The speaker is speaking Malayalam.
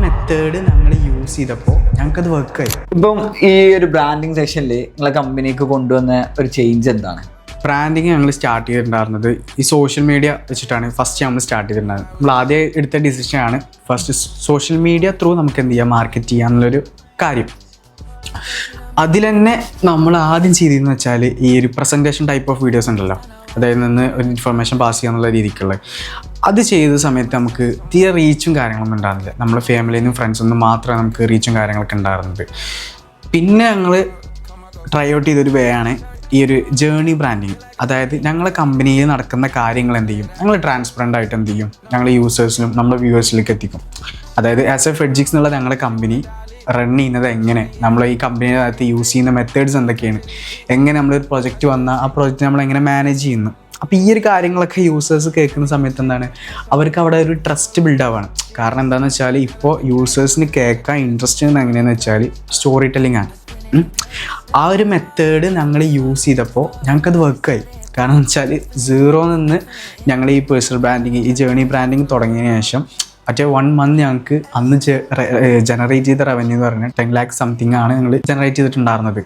മെത്തേഡ് ഞങ്ങൾ യൂസ് ചെയ്തപ്പോൾ ഞങ്ങൾക്കത് വർക്കായി. ഇപ്പം ഈ ഒരു ബ്രാൻഡിങ് സെക്ഷനിൽ നിങ്ങളെ കമ്പനിക്ക് കൊണ്ടുവന്ന ഒരു ചേഞ്ച് എന്താണ്? ബ്രാൻഡിങ് ഞങ്ങൾ സ്റ്റാർട്ട് ചെയ്തിട്ടുണ്ടായിരുന്നത് ഈ സോഷ്യൽ മീഡിയ വെച്ചിട്ടാണ് ഫസ്റ്റ് നമ്മൾ സ്റ്റാർട്ട് ചെയ്തിട്ടുണ്ടായിരുന്നത്. നമ്മൾ ആദ്യം എടുത്ത ഡിസിഷനാണ് ഫസ്റ്റ് സോഷ്യൽ മീഡിയ ത്രൂ നമുക്ക് എന്ത് ചെയ്യാം, മാർക്കറ്റ് ചെയ്യാന്നുള്ളൊരു കാര്യം. അതിൽ തന്നെ നമ്മൾ ആദ്യം ചെയ്തതെന്ന് വെച്ചാൽ ഈ ഒരു പ്രസൻറ്റേഷൻ ടൈപ്പ് ഓഫ് വീഡിയോസ് ഉണ്ടല്ലോ, അതായത് നിന്ന് ഒരു ഇൻഫർമേഷൻ പാസ് ചെയ്യാന്നുള്ള രീതിക്കുള്ള അത് ചെയ്ത സമയത്ത് നമുക്ക് തീരെ റീച്ചും കാര്യങ്ങളൊന്നും ഉണ്ടായിരുന്നില്ല. നമ്മുടെ ഫാമിലിയിൽ നിന്നും ഫ്രണ്ട്സിൽ നിന്നും മാത്രമേ നമുക്ക് റീച്ചും കാര്യങ്ങളൊക്കെ ഉണ്ടായിരുന്നത്. പിന്നെ ഞങ്ങൾ ട്രൈ ഔട്ട് ചെയ്തൊരു വേ ആണ് ഈ ഒരു ജേർണി ബ്രാൻഡിങ്. അതായത് ഞങ്ങളെ കമ്പനിയിൽ നടക്കുന്ന കാര്യങ്ങൾ എന്ത് ചെയ്യും, ഞങ്ങൾ ട്രാൻസ്പെറൻ്റ് ആയിട്ട് എന്ത് ചെയ്യും, ഞങ്ങൾ യൂസേഴ്സിനും നമ്മുടെ വ്യൂവേഴ്സിലേക്ക് എത്തിക്കും. അതായത് ആസ് എ ഫെഡ്ജിക്സ് എന്നുള്ള ഞങ്ങളുടെ കമ്പനി റൺ ചെയ്യുന്നത് എങ്ങനെ, നമ്മൾ ഈ കമ്പനിയുടെ യൂസ് ചെയ്യുന്ന മെത്തേഡ്സ് എന്തൊക്കെയാണ്, എങ്ങനെ നമ്മളൊരു പ്രൊജക്റ്റ് വന്നാൽ ആ പ്രൊജക്റ്റ് നമ്മൾ എങ്ങനെ മാനേജ് ചെയ്യുന്നു. അപ്പോൾ ഈ ഒരു കാര്യങ്ങളൊക്കെ യൂസേഴ്സ് കേൾക്കുന്ന സമയത്ത് എന്താണ്, അവർക്ക് അവിടെ ഒരു ട്രസ്റ്റ് ബിൽഡ് ആവുകയാണ്. കാരണം എന്താണെന്ന് വെച്ചാൽ ഇപ്പോൾ യൂസേഴ്സിന് കേൾക്കാൻ ഇൻട്രസ്റ്റ് എങ്ങനെയാണെന്ന് വെച്ചാൽ സ്റ്റോറി ടെല്ലിംഗ് ആണ്. ആ ഒരു മെത്തേഡ് ഞങ്ങൾ യൂസ് ചെയ്തപ്പോൾ ഞങ്ങൾക്കത് വർക്കായി. കാരണം എന്ന് വെച്ചാൽ സീറോ നിന്ന് ഞങ്ങൾ ഈ പേഴ്സണൽ ബ്രാൻഡിങ്, ഈ ജേർണി ബ്രാൻഡിങ് തുടങ്ങിയതിന് ശേഷം മറ്റേ 1 month ഞങ്ങൾക്ക് അന്ന് ജനറേറ്റ് ചെയ്ത റവന്യൂ എന്ന് പറഞ്ഞാൽ 10 lakhs സംതിങ് ആണ് ഞങ്ങൾ ജനറേറ്റ് ചെയ്തിട്ടുണ്ടായിരുന്നത്.